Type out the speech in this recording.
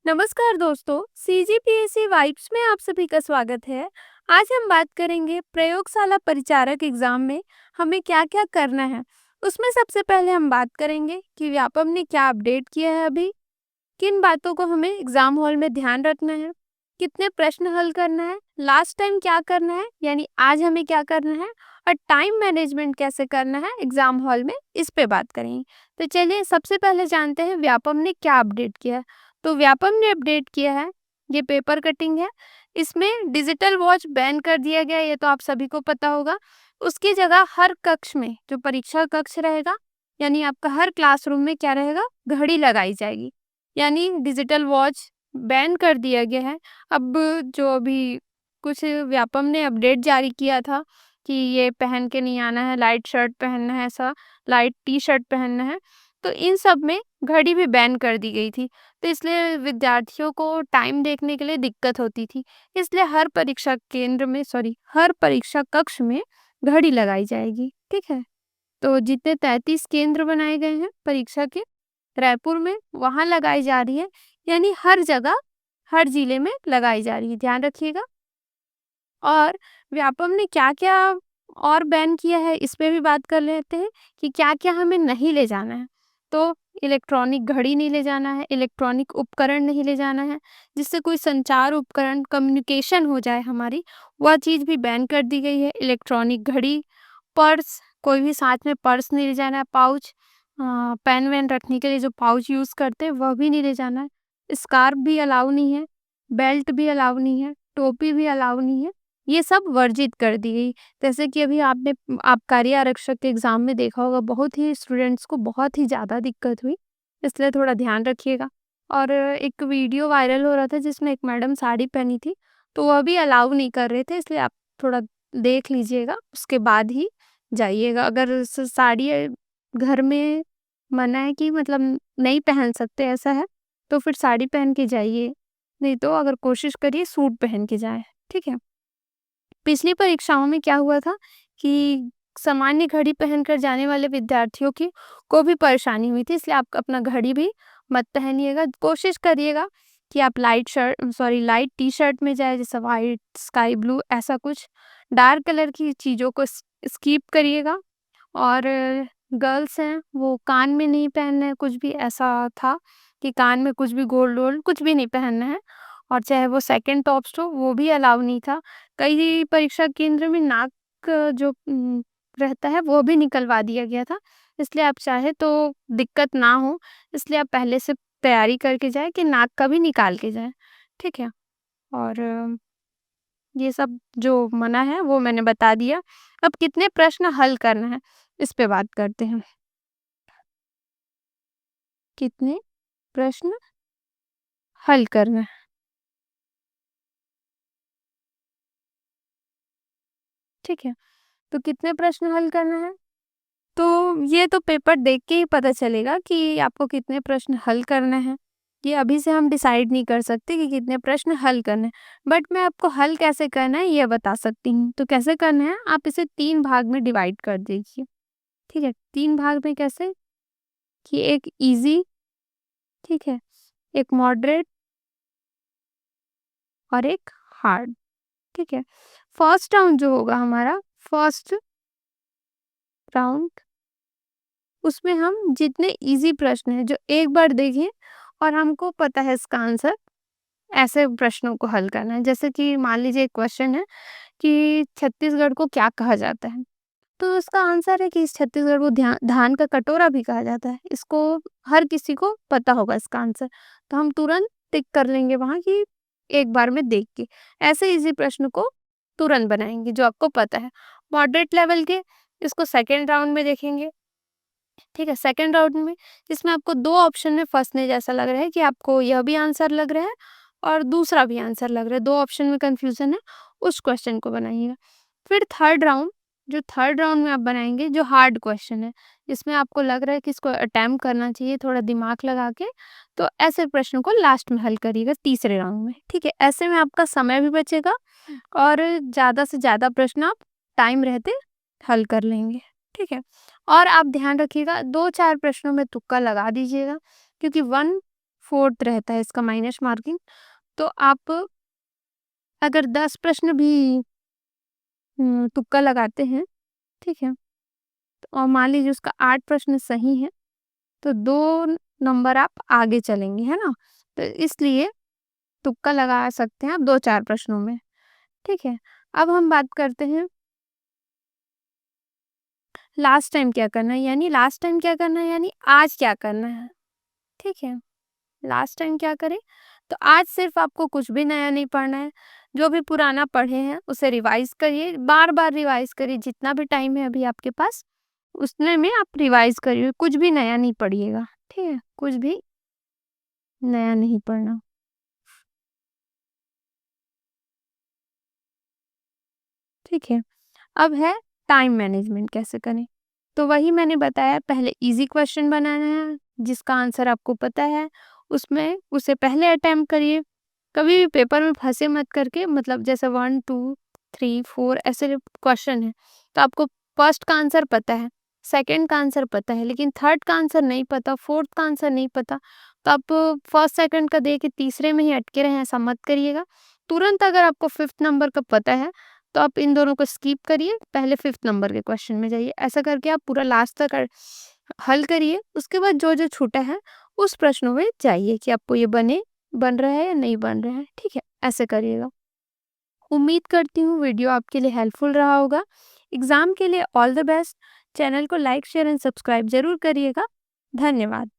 नमस्कार दोस्तों, CGPSC vibes में आप सभी का स्वागत है। आज हम बात करेंगे प्रयोगशाला परिचारक एग्जाम में हमें क्या-क्या करना है। उसमें सबसे पहले हम बात करेंगे कि व्यापम ने क्या अपडेट किया है अभी, किन बातों को हमें एग्जाम हॉल में ध्यान रखना है, कितने प्रश्न हल करना है, लास्ट टाइम क्या करना है यानी आज हमें क्या करना है और टाइम मैनेजमेंट कैसे करना है एग्जाम हॉल में, इस पे बात करेंगे। तो चलिए सबसे पहले जानते हैं व्यापम ने क्या अपडेट किया है। तो व्यापम ने अपडेट किया है, ये पेपर कटिंग है, इसमें डिजिटल वॉच बैन कर दिया गया, ये तो आप सभी को पता होगा। उसकी जगह हर कक्ष में जो परीक्षा कक्ष रहेगा यानी आपका हर क्लासरूम में क्या रहेगा, घड़ी लगाई जाएगी। यानी डिजिटल वॉच बैन कर दिया गया है। अब जो अभी कुछ व्यापम ने अपडेट जारी किया था कि ये पहन के नहीं आना है, लाइट शर्ट पहनना है, ऐसा लाइट टी शर्ट पहनना है, तो इन सब में घड़ी भी बैन कर दी गई थी। तो इसलिए विद्यार्थियों को टाइम देखने के लिए दिक्कत होती थी। इसलिए हर परीक्षा केंद्र में हर परीक्षा कक्ष में घड़ी लगाई जाएगी। ठीक है, तो जितने 33 केंद्र बनाए गए हैं परीक्षा के रायपुर में, वहां लगाई जा रही है। यानी हर जगह हर जिले में लगाई जा रही है, ध्यान रखिएगा। और व्यापम ने क्या-क्या और बैन किया है, इस पे भी बात कर लेते हैं कि क्या-क्या हमें नहीं ले जाना है। तो इलेक्ट्रॉनिक घड़ी नहीं ले जाना है, इलेक्ट्रॉनिक उपकरण नहीं ले जाना है, जिससे कोई संचार उपकरण कम्युनिकेशन हो जाए हमारी, वह चीज़ भी बैन कर दी गई है। इलेक्ट्रॉनिक घड़ी, पर्स, कोई भी साथ में पर्स नहीं ले जाना है, पाउच, पेन वेन रखने के लिए जो पाउच यूज़ करते हैं वह भी नहीं ले जाना है, स्कार्फ भी अलाउ नहीं है, बेल्ट भी अलाउ नहीं है, टोपी भी अलाउ नहीं है, ये सब वर्जित कर दी गई। जैसे कि अभी आपने आबकारी आरक्षक के एग्जाम में देखा होगा, बहुत ही स्टूडेंट्स को बहुत ही ज़्यादा दिक्कत हुई, इसलिए थोड़ा ध्यान रखिएगा। और एक वीडियो वायरल हो रहा था जिसमें एक मैडम साड़ी पहनी थी, तो वह भी अलाउ नहीं कर रहे थे, इसलिए आप थोड़ा देख लीजिएगा, उसके बाद ही जाइएगा। अगर साड़ी घर में मना है कि मतलब नहीं पहन सकते ऐसा है, तो फिर साड़ी पहन के जाइए, नहीं तो अगर कोशिश करिए सूट पहन के जाएं। ठीक है। पिछली परीक्षाओं में क्या हुआ था कि सामान्य घड़ी पहनकर जाने वाले विद्यार्थियों की को भी परेशानी हुई थी, इसलिए आप अपना घड़ी भी मत पहनिएगा। कोशिश करिएगा कि आप लाइट टी शर्ट में जाए, जैसे वाइट, स्काई ब्लू, ऐसा कुछ डार्क कलर की चीज़ों को स्किप करिएगा। और गर्ल्स हैं वो कान में नहीं पहनना है, कुछ भी ऐसा था कि कान में कुछ भी गोल्ड वोल्ड कुछ भी नहीं पहनना है। और चाहे वो सेकंड टॉप्स हो वो भी अलाउ नहीं था। कई परीक्षा केंद्र में नाक जो रहता है वो भी निकलवा दिया गया था, इसलिए आप चाहे तो दिक्कत ना हो, इसलिए आप पहले से तैयारी करके जाए कि नाक का भी निकाल के जाए। ठीक है। और ये सब जो मना है वो मैंने बता दिया। अब कितने प्रश्न हल करना है, इस पे बात करते हैं। कितने प्रश्न हल करना है, ठीक है। तो कितने प्रश्न हल करना है, तो ये तो पेपर देख के ही पता चलेगा कि आपको कितने प्रश्न हल करना है। ये अभी से हम डिसाइड नहीं कर सकते कि कितने प्रश्न हल करने हैं, बट मैं आपको हल कैसे करना है ये बता सकती हूँ। तो कैसे करना है, आप इसे 3 भाग में डिवाइड कर दीजिए। ठीक है, 3 भाग में कैसे कि एक ईज़ी, ठीक है, एक मॉडरेट और एक हार्ड। ठीक है। फर्स्ट राउंड जो होगा हमारा, फर्स्ट राउंड, उसमें हम जितने इजी प्रश्न हैं जो एक बार देखें और हमको पता है इसका आंसर, ऐसे प्रश्नों को हल करना है। जैसे कि मान लीजिए एक क्वेश्चन है कि छत्तीसगढ़ को क्या कहा जाता है, तो उसका आंसर है कि इस छत्तीसगढ़ को धान का कटोरा भी कहा जाता है। इसको हर किसी को पता होगा इसका आंसर, तो हम तुरंत टिक कर लेंगे वहां कि एक बार में देख के ऐसे इजी प्रश्न को तुरंत बनाएंगे जो आपको पता है। मॉडरेट लेवल के, इसको सेकेंड राउंड में देखेंगे। ठीक है, सेकंड राउंड में इसमें आपको 2 ऑप्शन में फँसने जैसा लग रहा है कि आपको यह भी आंसर लग रहा है और दूसरा भी आंसर लग रहा है, 2 ऑप्शन में कन्फ्यूज़न है, उस क्वेश्चन को बनाइएगा। फिर थर्ड राउंड, जो थर्ड राउंड में आप बनाएँगे जो हार्ड क्वेश्चन है, जिसमें आपको लग रहा है कि इसको अटेम्प्ट करना चाहिए थोड़ा दिमाग लगा के, तो ऐसे प्रश्नों को लास्ट में हल करिएगा तीसरे राउंड में। ठीक है, ऐसे में आपका समय भी बचेगा और ज़्यादा से ज़्यादा प्रश्न आप टाइम रहते हल कर लेंगे। ठीक है। और आप ध्यान रखिएगा 2-4 प्रश्नों में तुक्का लगा दीजिएगा, क्योंकि 1 4th रहता है इसका माइनस मार्किंग। तो आप अगर 10 प्रश्न भी तुक्का लगाते हैं, ठीक है? और मान लीजिए उसका 8 प्रश्न सही है, तो 2 नंबर आप आगे चलेंगे, है ना? तो इसलिए तुक्का लगा सकते हैं आप 2-4 प्रश्नों में, ठीक है? अब हम बात करते हैं लास्ट टाइम क्या करना है, यानी लास्ट टाइम क्या करना है यानी आज क्या करना है, ठीक है? लास्ट टाइम क्या करें? तो आज सिर्फ आपको कुछ भी नया नहीं पढ़ना है, जो भी पुराना पढ़े हैं उसे रिवाइज़ करिए, बार-बार रिवाइज़ करिए, जितना भी टाइम है अभी आपके पास, उतने में आप रिवाइज़ करिए, कुछ भी नया नहीं पढ़िएगा, ठीक है? कुछ भी नया नहीं पढ़ना, ठीक है? अब है टाइम मैनेजमेंट कैसे करें? तो वही मैंने बताया, पहले ईज़ी क्वेश्चन बनाना है, जिसका आंसर आपको पता है, उसमें उसे पहले अटेम्प्ट करिए। कभी भी पेपर में फँसे मत करके, मतलब जैसे 1, 2, 3, 4 ऐसे क्वेश्चन हैं, तो आपको फर्स्ट का आंसर पता है, सेकंड का आंसर पता है, लेकिन थर्ड का आंसर नहीं पता, फोर्थ का आंसर नहीं पता, तो आप फर्स्ट सेकंड का दे के तीसरे में ही अटके रहें, ऐसा मत करिएगा। तुरंत अगर आपको 5th नंबर का पता है, तो आप इन दोनों को स्किप करिए, पहले 5th नंबर के क्वेश्चन में जाइए। ऐसा करके आप पूरा लास्ट तक हल करिए, उसके बाद जो-जो छूटा है, उस प्रश्नों में जाइए कि आपको ये बन रहा है या नहीं बन रहा है, ठीक है? ऐसे करिएगा। उम्मीद करती हूँ वीडियो आपके लिए हेल्पफुल रहा होगा। एग्ज़ाम के लिए ऑल द बेस्ट। चैनल को लाइक, शेयर एंड सब्सक्राइब ज़रूर करिएगा। धन्यवाद।